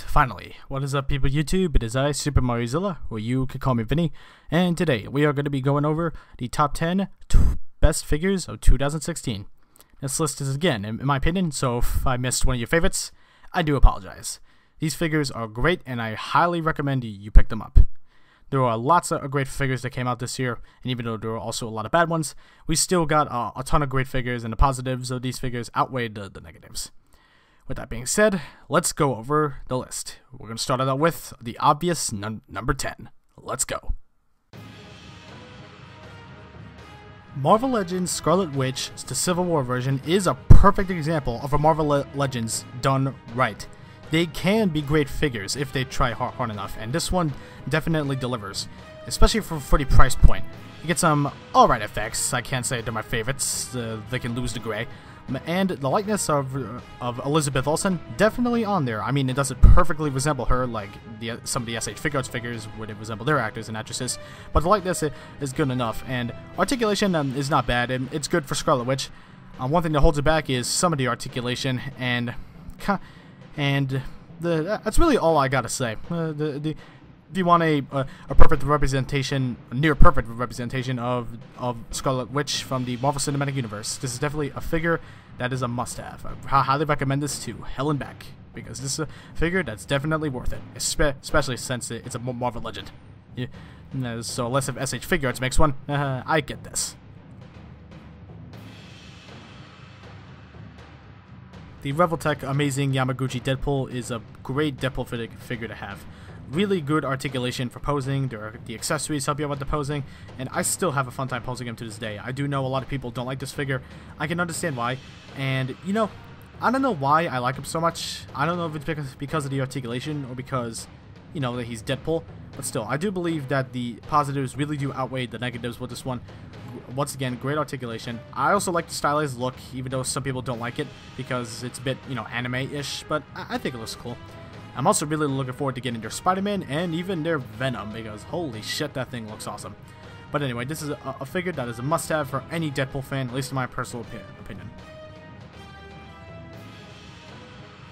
Finally, what is up people YouTube, it is I, Super Mariozilla, or you could call me Vinny, and today we are going to be going over the top 10 best figures of 2016. This list is again, in my opinion, so if I missed one of your favorites, I do apologize. These figures are great and I highly recommend you pick them up. There are lots of great figures that came out this year, and even though there are also a lot of bad ones, we still got a ton of great figures, and the positives of these figures outweighed the negatives. With that being said, let's go over the list. We're going to start it out with the obvious number 10. Let's go. Marvel Legends Scarlet Witch, the Civil War version, is a perfect example of a Marvel Legends done right. They can be great figures if they try hard enough, and this one definitely delivers, especially for the price point. You get some alright effects. I can't say they're my favorites. They can lose the gray. And the likeness of Elizabeth Olsen, definitely on there. I mean, it doesn't perfectly resemble her like some of the S.H.Figuarts figures would resemble their actors and actresses, but the likeness is good enough, and articulation is not bad, and it's good for Scarlet Witch. One thing that holds it back is some of the articulation, and that's really all I gotta say. If you want a perfect representation, near perfect representation of Scarlet Witch from the Marvel Cinematic Universe, this is definitely a figure that is a must-have. I highly recommend this to hell and back, because this is a figure that's definitely worth it, especially since it's a Marvel Legend. Yeah, so unless if S.H.Figuarts makes one, I get this. The Revoltech Amazing Yamaguchi Deadpool is a great Deadpool figure to have. Really good articulation for posing, the accessories help you out with the posing, and I still have a fun time posing him to this day. I do know a lot of people don't like this figure. I can understand why, and you know, I don't know why I like him so much. I don't know if it's because of the articulation or because, you know, that he's Deadpool, but still, I do believe that the positives really do outweigh the negatives with this one. Once again, great articulation. I also like the stylized look, even though some people don't like it because it's a bit, you know, anime-ish, but I think it looks cool. I'm also really looking forward to getting their Spider-Man and even their Venom, because holy shit, that thing looks awesome. But anyway, this is a figure that is a must-have for any Deadpool fan, at least in my personal opinion.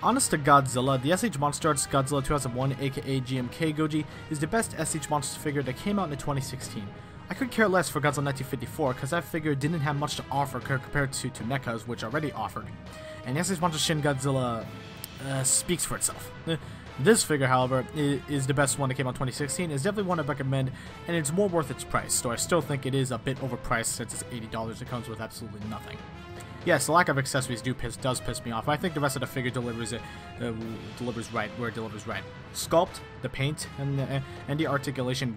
Honest to Godzilla, the S.H.MonsterArts Godzilla 2001, aka GMK Goji, is the best S.H. Monster figure that came out in 2016. I could care less for Godzilla 1954 because that figure didn't have much to offer compared to NECA's, which already offered. And S.H. Monster Shin Godzilla speaks for itself. This figure, however, is the best one that came out in 2016. It's definitely one I recommend, and it's more worth its price, though I still think it is a bit overpriced since it's $80. It comes with absolutely nothing. Yes, the lack of accessories does piss me off. I think the rest of the figure delivers right where it delivers right. Sculpt, the paint, and the articulation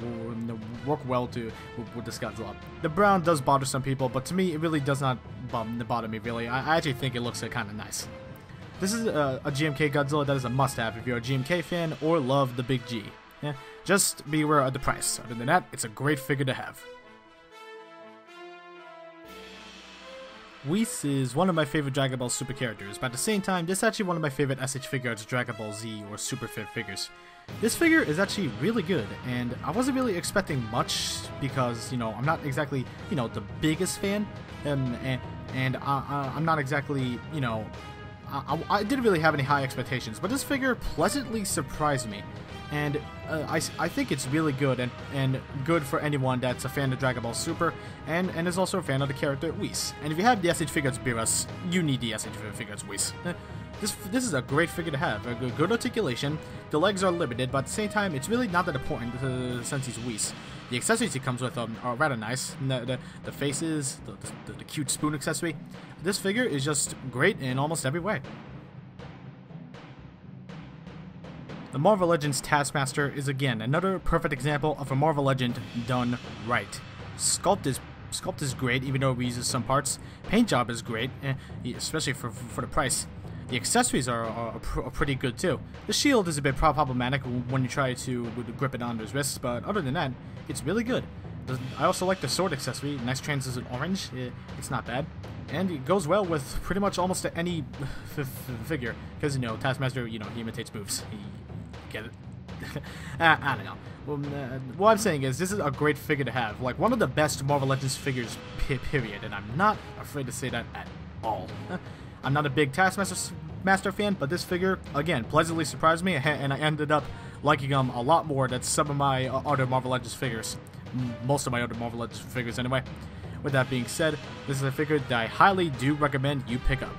work well with this Godzilla. The brown does bother some people, but to me, it really does not bother me, really. I actually think it looks kind of nice. This is a GMK Godzilla that is a must-have if you're a GMK fan or love the Big G. Yeah, just be aware of the price. Other than that, it's a great figure to have. Whis is one of my favorite Dragon Ball Super characters, but at the same time, this is actually one of my favorite S.H.Figuarts Dragon Ball Z or Super Fit figures. This figure is actually really good, and I wasn't really expecting much because, you know, I'm not exactly, you know, the biggest fan, and I'm not exactly, you know, I didn't really have any high expectations, but this figure pleasantly surprised me, and I think it's really good and good for anyone that's a fan of Dragon Ball Super and is also a fan of the character Whis. And if you have the S.H.Figuarts Beerus, you need the S.H.Figuarts Whis. This is a great figure to have. A good articulation. The legs are limited, but at the same time, it's really not that important since he's Whis. The accessories he comes with are rather nice. The faces, the cute spoon accessory. This figure is just great in almost every way. The Marvel Legends Taskmaster is again another perfect example of a Marvel Legend done right. Sculpt is great, even though it reuses some parts. Paint job is great, especially for the price. The accessories are pretty good too. The shield is a bit problematic when you try to grip it onto his wrist, but other than that, it's really good. I also like the sword accessory, nice translucent orange, it's not bad. And it goes well with pretty much almost any figure, because, you know, Taskmaster, you know, he imitates moves. Get it? I don't know. Well, what I'm saying is, this is a great figure to have. Like, one of the best Marvel Legends figures, period, and I'm not afraid to say that at all. I'm not a big Taskmaster fan, but this figure, again, pleasantly surprised me, and I ended up liking him a lot more than some of my other Marvel Legends figures. Most of my other Marvel Legends figures, anyway. With that being said, this is a figure that I highly do recommend you pick up.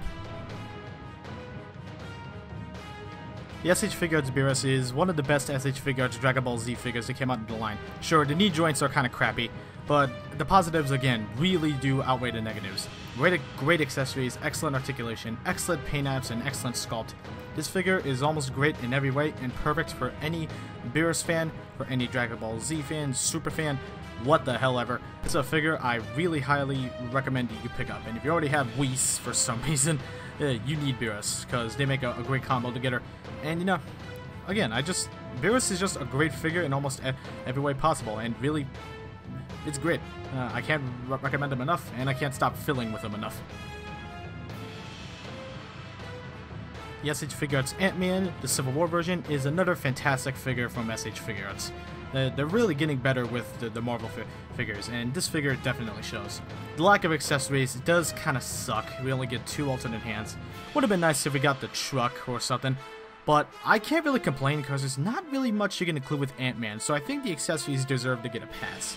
The S.H.Figuarts Beerus is one of the best S.H.Figuarts Dragon Ball Z figures that came out in the line. Sure, the knee joints are kind of crappy, but the positives, again, really do outweigh the negatives. Great accessories, excellent articulation, excellent paint apps, and excellent sculpt. This figure is almost great in every way and perfect for any Beerus fan, for any Dragon Ball Z fan, Super fan, what the hell ever. It's a figure I really highly recommend you pick up. And if you already have Whis for some reason, you need Beerus, because they make a great combo together. And, you know, again, Beerus is just a great figure in almost every way possible, and really, it's great. I can't recommend him enough, and I can't stop filling with him enough. The S.H.Figuarts AntMan, the Civil War version, is another fantastic figure from S.H.Figuarts. They're really getting better with the Marvel figures, and this figure definitely shows. The lack of accessories does kind of suck. We only get 2 alternate hands. Would have been nice if we got the truck or something, but I can't really complain because there's not really much you can include with Ant-Man, so I think the accessories deserve to get a pass.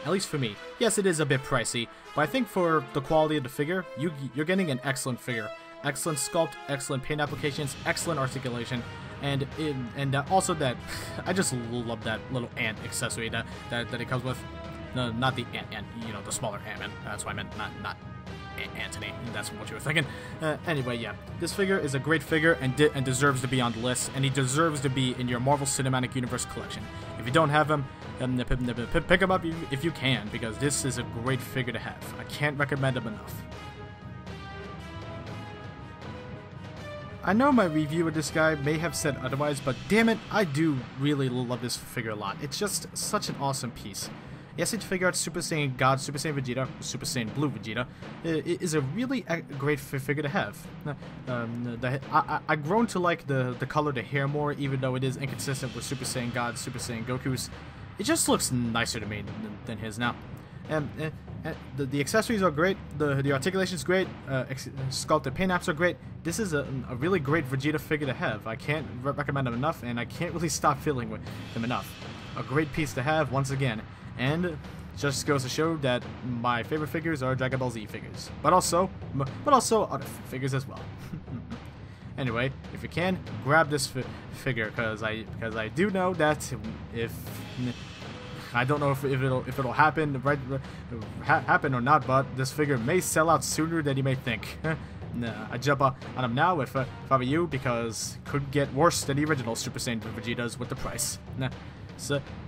At least for me. Yes, it is a bit pricey, but I think for the quality of the figure, you're getting an excellent figure. Excellent sculpt, excellent paint applications, excellent articulation, and also that I just love that little ant accessory that it comes with. No, not the ant, you know, the smaller Ant-Man. That's what I meant, not Anthony. That's what you were thinking. Anyway, yeah, this figure is a great figure and deserves to be on the list, and he deserves to be in your Marvel Cinematic Universe collection. If you don't have him, pick him up if you can, because this is a great figure to have. I can't recommend him enough. I know my review of this guy may have said otherwise, but damn it, I do really love this figure a lot. It's just such an awesome piece. S.H.Figuarts Super Saiyan God, Super Saiyan Vegeta, Super Saiyan Blue Vegeta is a really great figure to have. I've grown to like the color of the hair more, even though it is inconsistent with Super Saiyan God, Super Saiyan Goku's. It just looks nicer to me than his now. The accessories are great, the articulation is great, sculpted paint apps are great. This is a really great Vegeta figure to have. I can't recommend him enough, and I can't really stop feeling with him enough. A great piece to have, once again, and just goes to show that my favorite figures are Dragon Ball Z figures, but also other figures as well. Anyway, if you can, grab this figure, because I do know that if I don't know if it'll happen happen or not, but this figure may sell out sooner than you may think. I jump on him now if I were you, because could get worse than the original Super Saiyan Vegetas with the price.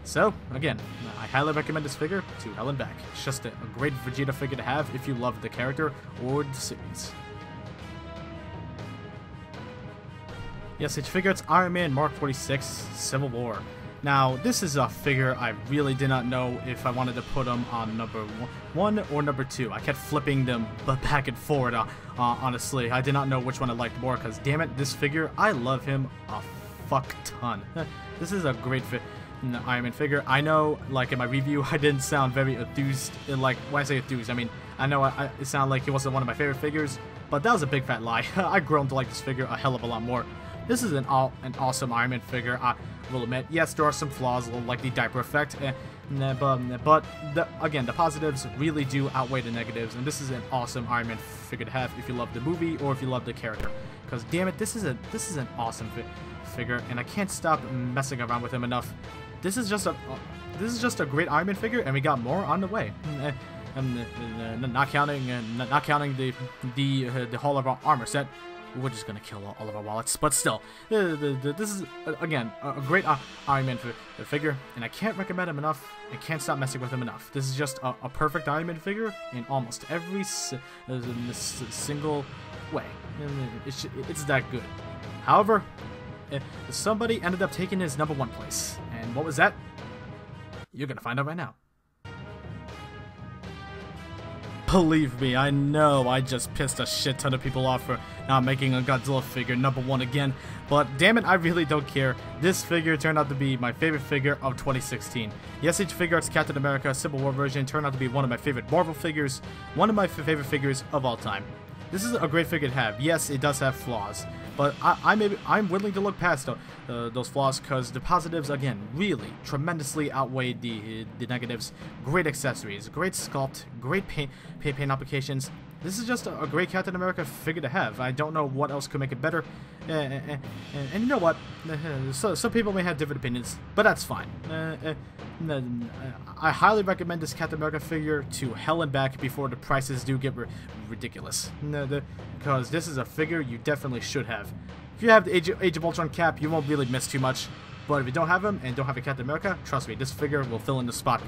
So again, I highly recommend this figure to hell and back. It's just a great Vegeta figure to have if you love the character or the series. Yes, S.H.Figuarts Iron Man Mark 46 Civil War. Now, this is a figure I really did not know if I wanted to put him on number 1 or number 2. I kept flipping them back and forward, honestly. I did not know which one I liked more, because damn it, this figure, I love him a fuck ton. This is a great Iron Man figure. I know, like in my review, I didn't sound very enthused. Like, when I say enthused, I mean, I know it sounded like he wasn't one of my favorite figures, but that was a big fat lie. I've grown to like this figure a hell of a lot more. This is an awesome Iron Man figure, I will admit. Yes, there are some flaws, like the diaper effect, but again, the positives really do outweigh the negatives, and this is an awesome Iron Man figure to have if you love the movie or if you love the character. Because damn it, this is an awesome figure, and I can't stop messing around with him enough. This is just a great Iron Man figure, and we got more on the way. Not counting the whole of our armor set. we're just gonna kill all of our wallets. But still, this is, again, a great Iron Man figure, and I can't recommend him enough. I can't stop messing with him enough. This is just a perfect Iron Man figure in almost every single way. It's that good. However, somebody ended up taking his #1 place. And what was that? You're gonna find out right now. Believe me, I know I just pissed a shit ton of people off for not making a Godzilla figure #1 again, but damn it, I really don't care. This figure turned out to be my favorite figure of 2016. The S.H.Figuarts Captain America Civil War version turned out to be one of my favorite Marvel figures, one of my favorite figures of all time. This is a great figure to have. Yes, it does have flaws, but I'm willing to look past those flaws because the positives, again, really tremendously outweigh the negatives. Great accessories, great sculpt, great paint applications. This is just a great Captain America figure to have. I don't know what else could make it better. And you know what? Some people may have different opinions, but that's fine. I highly recommend this Captain America figure to hell and back before the prices do get ridiculous. Because this is a figure you definitely should have. If you have the Age of Ultron cap, you won't really miss too much. But if you don't have him and don't have a Captain America, trust me, this figure will fill in the spot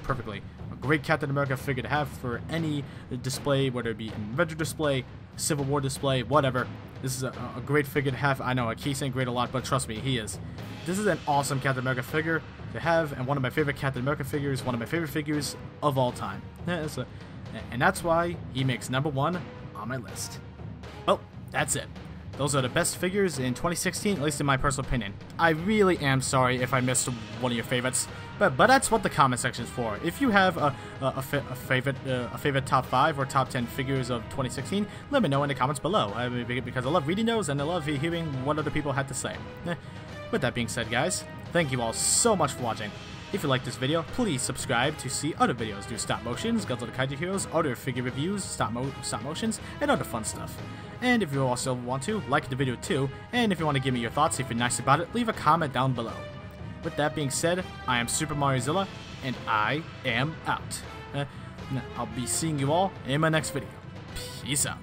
perfectly. A great Captain America figure to have for any display, whether it be an Avenger display, Civil War display, whatever. This is a great figure to have. I know I keep saying great a lot, but trust me, he is. This is an awesome Captain America figure to have, and one of my favorite Captain America figures, one of my favorite figures of all time. And that's why he makes #1 on my list. Well, that's it. Those are the best figures in 2016, at least in my personal opinion. I really am sorry if I missed one of your favorites, but that's what the comment section is for. If you have a favorite top 5 or top 10 figures of 2016, let me know in the comments below. Because I love reading those and I love hearing what other people had to say. With that being said, guys, thank you all so much for watching. If you like this video, please subscribe to see other videos do stop motions, Godzilla Kaiju Heroes, other figure reviews, stop motions, and other fun stuff. And if you also want to, like the video too, and if you want to give me your thoughts, if you're nice about it, leave a comment down below. With that being said, I am Super Mariozilla, and I am out. I'll be seeing you all in my next video. Peace out.